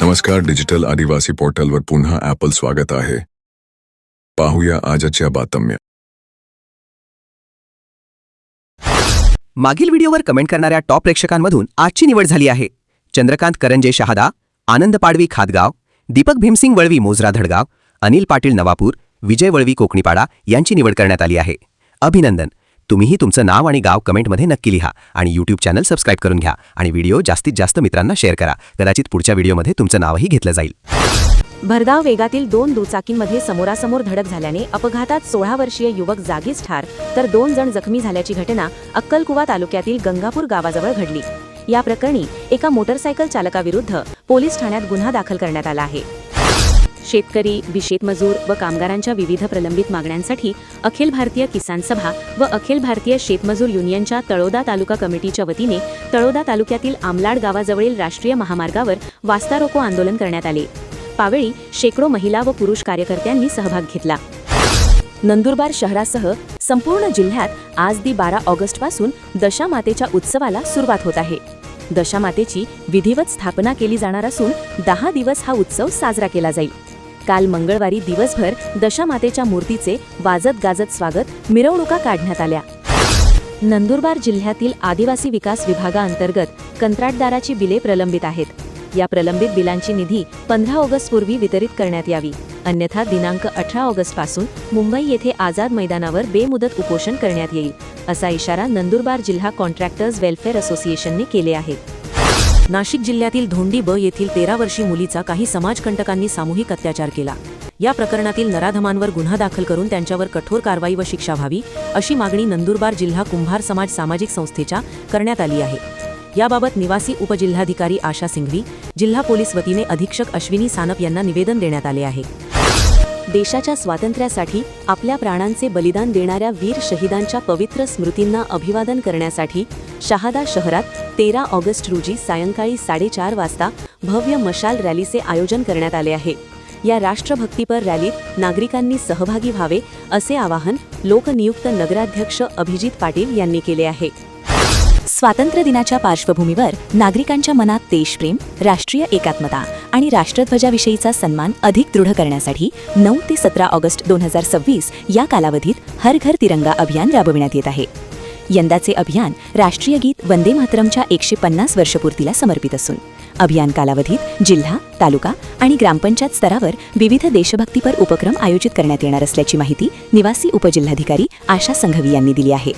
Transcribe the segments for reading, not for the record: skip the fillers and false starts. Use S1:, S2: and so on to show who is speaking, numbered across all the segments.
S1: नमस्कार, डिजिटल आदिवासी पोर्टलवर पुन्हा ॲपल स्वागत आहे. पाहूया आजच्या बातम्या.
S2: मागील व्हिडिओवर कमेंट करणाऱ्या टॉप प्रेक्षकांमधून आजची निवड झाली आहे. चंद्रकांत करंजे शहादा, आनंद पाडवी खादगाव, दीपक भीमसिंग वळवी मोजरा धडगाव, अनिल पाटील नवापूर, विजय वळवी कोकणीपाडा यांची निवड करण्यात आली आहे. अभिनंदन. तुम्हीही तुमचं नाव आणि गाव कमेंटमध्ये नक्की लिहा आणि यूट्यूब चॅनल सबस्क्राईब करून घ्या आणि व्हिडिओ जास्तीत जास्त मित्रांना शेअर करा. कदाचित पुढच्या व्हिडिओमध्ये तुमचं नावही घेतलं जाईल.
S3: भरधाव वेगातील 2 दुचाकींमध्ये समोरासमोर धडक झाल्याने अपघातात 16 वर्षीय युवक जागीच ठार तर 2 जण जखमी झाल्याची घटना अक्कलकुवा तालुक्यातील गंगापूर गावाजवळ घडली. या प्रकरणी एका मोटरसायकल चालकाविरुद्ध पोलीस ठाण्यात गुन्हा दाखल करण्यात आला आहे. शेतकरी, शेतमजूर व कामगारांच्या विविध प्रलंबित मागण्यांसाठी अखिल भारतीय किसान सभा व अखिल भारतीय शेतमजूर युनियनच्या तळोदा तालुका कमिटीच्या वतीने तळोदा तालुक्यातील आमलाड गावाजवळील राष्ट्रीय महामार्गावर वास्ता रोको आंदोलन करण्यात आले. पावेळी शेकडो महिला व पुरुष कार्यकर्त्यांनी सहभाग घेतला. नंदुरबार शहरासह संपूर्ण जिल्ह्यात आज 12 ऑगस्टपासून दशामातेच्या उत्सवाला सुरुवात होत आहे. दशामातेची विधिवत स्थापना केली जाणार असून 10 दिवस हा उत्सव साजरा केला जाईल. काल मंगळवारी दिवसभर दशामातेच्या मूर्तीचे वाजत गाजत स्वागत, मिरवणुका काढण्यात आल्या. नंदुरबार जिल्ह्यातील आदिवासी विकास विभागाअंतर्गत कंत्राटदाराची बिले प्रलंबित आहेत. या प्रलंबित बिलांची निधी 15 ऑगस्टपूर्वी वितरित करण्यात यावी, अन्यथा दिनांक 18 ऑगस्टपासून मुंबई येथे आझाद मैदानावर बेमुदत उपोषण करण्यात येईल, असा इशारा नंदुरबार जिल्हा कॉन्ट्रॅक्टर्स वेलफेअर असोसिएशनने केले आहे. नाशिक जिल्ह्यातील धोंडी ब येथील 13 वर्षीय मुलीचा काही समाजकंटकांनी सामूहिक अत्याचार केला. या प्रकरणातील नराधमांवर गुन्हा दाखल करून त्यांच्यावर कठोर कारवाई व शिक्षा व्हावी, अशी मागणी नंदुरबार जिल्हा कुंभार समाज सामाजिक संस्थेच्या करण्यात आली आहे. याबाबत निवासी उपजिल्हाधिकारी आशा सिंघवी, जिल्हा पोलीस वतीने अधीक्षक अश्विनी सानप यांना निवेदन देण्यात आले आहे. देशाच्या स्वातंत्र्यासाठी आपल्या प्राणांचे बलिदान देणाऱ्या वीर शहीदांच्या पवित्र स्मृतींना अभिवादन करण्यासाठी शहादा शहरात 13 ऑगस्ट रोजी सायंकाळी 4:30 वाजता भव्य मशाल रॅलीचे आयोजन करण्यात आले आहे. या राष्ट्रभक्तीपर रॅलीत नागरिकांनी सहभागी व्हावे, असे आवाहन लोकनियुक्त नगराध्यक्ष अभिजित पाटील यांनी केले आहे. स्वातंत्र्य दिनाच्या पार्श्वभूमीवर नागरिकांच्या मनात देशप्रेम, राष्ट्रीय एकात्मता आणि राष्ट्रध्वजाविषयीचा सन्मान अधिक दृढ करण्यासाठी 9 ते 17 ऑगस्ट 2026 या कालावधीत हर घर तिरंगा अभियान राबविण्यात येत आहे. यंदाचे अभियान राष्ट्रीय गीत वंदे मातरमच्या 150 वर्षपूर्तीला समर्पित असून अभियान कालावधीत जिल्हा, तालुका आणि ग्रामपंचायत स्तरावर विविध देशभक्तीपर उपक्रम आयोजित करण्यात येणार असल्याची माहिती निवासी उपजिल्हाधिकारी आशा संघवी यांनी दिली आहे.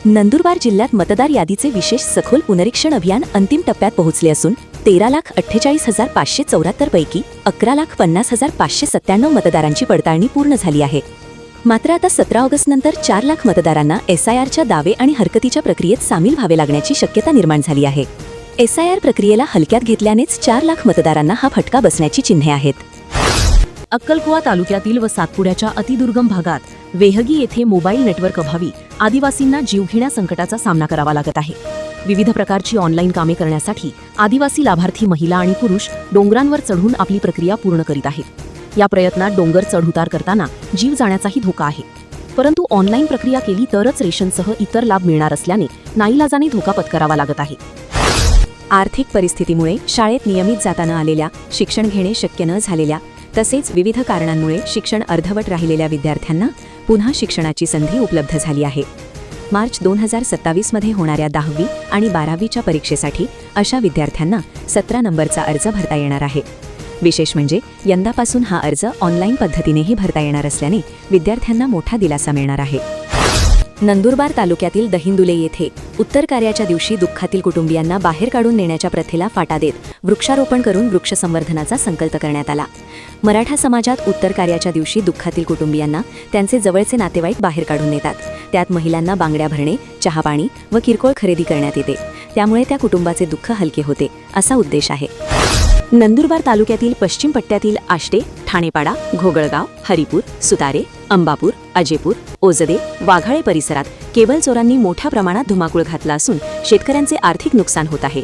S3: नंदुरबार जिल्ह्यात मतदार यादीचे विशेष सखोल पुनरीक्षण अभियान अंतिम टप्प्यात पोहोचले असून 13,48,574 पैकी 11,50,597 मतदारांची पडताळणी पूर्ण झाली आहे. मात्र आता 17 ऑगस्ट नंतर 4 लाख मतदारांना SIRच्या दावे आणि हरकतीच्या प्रक्रियेत सामील व्हावे लागण्याची शक्यता निर्माण झाली आहे. SIR प्रक्रियेला हलक्यात घेतल्यानेच 4 लाख मतदारांना हा फटका बसण्याची चिन्हे आहेत.
S4: अक्कलकुवा तालुक्यातील व सातपुड्याच्या अतिदुर्गम भागात वेहगी येथे मोबाईल नेटवर्क अभावी आदिवासींना जीवघेण्या संकटाचा सामना करावा लागत आहे. विविध प्रकारची ऑनलाईन कामे करण्यासाठी आदिवासी लाभार्थी महिला आणि पुरुष डोंगरांवर चढून आपली प्रक्रिया पूर्ण करीत आहेत. या प्रयत्नात डोंगर चढउतार करताना जीव जाण्याचाही धोका आहे. परंतु ऑनलाईन प्रक्रिया केली तरच रेशनसह इतर लाभ मिळणार असल्याने नाईलाजाने धोका पत्करावा लागत आहे.
S3: आर्थिक परिस्थितीमुळे शाळेत नियमित जाता न आलेल्या, शिक्षण घेणे शक्य न झालेल्या तसेच विविध कारणांमुळे शिक्षण अर्धवट राहिलेल्या विद्यार्थ्यांना पुन्हा शिक्षणाची संधी उपलब्ध झाली आहे. मार्च 2027 मध्ये होणाऱ्या 10वी आणि 12वीच्या परीक्षेसाठी अशा विद्यार्थ्यांना 17 नंबरचा अर्ज भरता येणार आहे. विशेष म्हणजे यंदापासून हा अर्ज ऑनलाईन पद्धतीनेही भरता येणार असल्याने विद्यार्थ्यांना मोठा दिलासा मिळणार आहे. नंदुरबार तालुक्यातील दहिंदुले येथे उत्तर कार्याच्या दिवशी दुःखातील कुटुंबियांना बाहेर काढून नेण्याच्या प्रथेला फाटा देत वृक्षारोपण करून वृक्ष संवर्धनाचा संकल्प करण्यात आला. मराठा समाजात उत्तर कार्याच्या दिवशी दुःखातील कुटुंबियांना त्यांचे जवळचे नातेवाईक बाहेर काढून नेतात. त्यात महिलांना बांगड्या भरणे, चहापाणी व किरकोळ खरेदी करण्यात येते. त्यामुळे त्या कुटुंबाचे दुःख हलके होते, असा उद्देश आहे. नंदुरबार तालुक्यातील पश्चिम पट्ट्यातील आष्टे, ठाणेपाडा, घोगळगाव, हरिपूर, सुतारे, अंबापूर, अजेपूर, ओजदे, वाघाळे परिसरात केबल चोरांनी मोठ्या प्रमाणात धुमाकूळ घातला असून शेतकऱ्यांचे आर्थिक नुकसान होत आहे.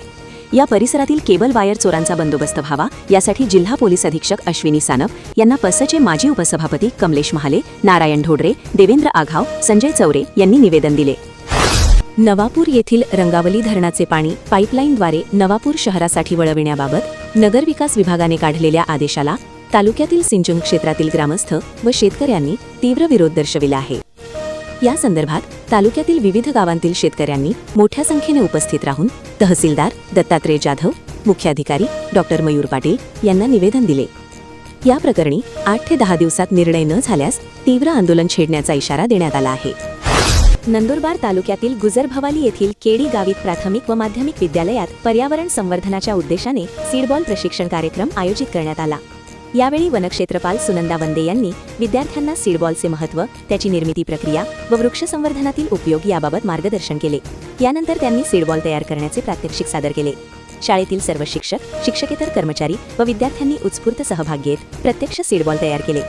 S3: या परिसरातील केबल वायर चोरांचा बंदोबस्त व्हावा यासाठी जिल्हा पोलीस अधीक्षक अश्विनी सानप यांना पसचे माजी उपसभापती कमलेश महाले, नारायण ढोडरे, देवेंद्र आघाव, संजय चौरे यांनी निवेदन दिले.
S4: नवापूर येथील रंगावली धरणाचे पाणी पाईपलाईनद्वारे नवापूर शहरासाठी वळविण्याबाबत नगरविकास विभागाने काढलेल्या आदेशाला तालुक्यातील सिंचन क्षेत्रातील ग्रामस्थ व शेतकऱ्यांनी तीव्र विरोध दर्शविला आहे. या संदर्भात तालुक्यातील विविध गावांतील शेतकऱ्यांनी मोठ्या संख्येने उपस्थित राहून तहसीलदार दत्तात्रय जाधव, मुख्याधिकारी डॉक्टर मयूर पाटील यांना निवेदन दिले. या प्रकरणी 8 ते 10 दिवसात निर्णय न झाल्यास तीव्र आंदोलन छेडण्याचा इशारा देण्यात आला आहे. नंदुरबार तालुक्यातील गुजरभवाली येथील केडी गावित प्राथमिक व माध्यमिक विद्यालयात पर्यावरण संवर्धनाच्या उद्देशाने सीडबॉल प्रशिक्षण कार्यक्रम आयोजित करण्यात आला. यावेळी वनक्षेत्रपाल सुनंदा वंदे यांनी विद्यार्थ्यांना सीडबॉलचे महत्त्व, त्याची निर्मिती प्रक्रिया व वृक्ष संवर्धनातील उपयोग याबाबत मार्गदर्शन केले. यानंतर त्यांनी सीडबॉल तयार करण्याचे प्रात्यक्षिक सादर केले. शाळेतील सर्व शिक्षक, शिक्षकेतर कर्मचारी व विद्यार्थ्यांनी उत्स्फूर्त सहभाग घेत प्रत्यक्ष सीडबॉल तयार केले.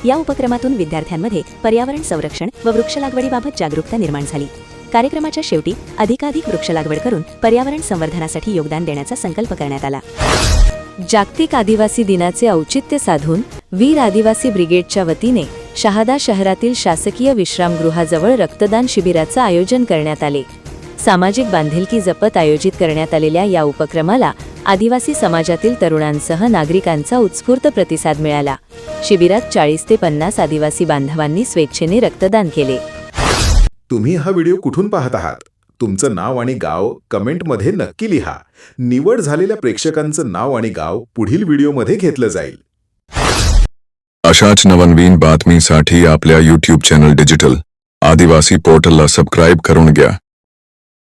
S4: या उपक्रमातून विद्यार्थ्यांमध्ये पर्यावरण संरक्षण व वृक्ष लागवडीबाबत जागरूकता निर्माण झाली. कार्यक्रमाच्या शेवटी अधिकाधिक वृक्ष लागवड करून पर्यावरण संवर्धनासाठी योगदान देण्याचा संकल्प करण्यात आला. जागतिक आदिवासी दिनाचे औचित्य साधून वीर आदिवासी ब्रिगेडच्या वतीने शहादा शहरातील शासकीय विश्रामगृहाजवळ रक्तदान शिबिराचं आयोजन करण्यात आले. सामाजिक बांधिलकी जपत आयोजित करण्यात आलेल्या या उपक्रमाला आदिवासी समाजातील तरुणांसह नागरिकांचा उत्स्फूर्त प्रतिसाद मिळाला. शिबिरात 40 ते 50 आदिवासी बांधवांनी स्वेच्छेने रक्तदान केले.
S5: तुम्ही हा व्हिडिओ कुठून पाहत आहात? तुमचं नाव आणि गाव कमेंटमध्ये नक्की लिहा. निवड झालेल्या प्रेक्षकांचं नाव आणि गाव पुढील व्हिडिओमध्ये घेतलं जाईल.
S1: अशाच नवनवीन बातमीसाठी आपल्या YouTube चॅनल डिजिटल आदिवासी पोर्टलला सबस्क्राईब करून घ्या.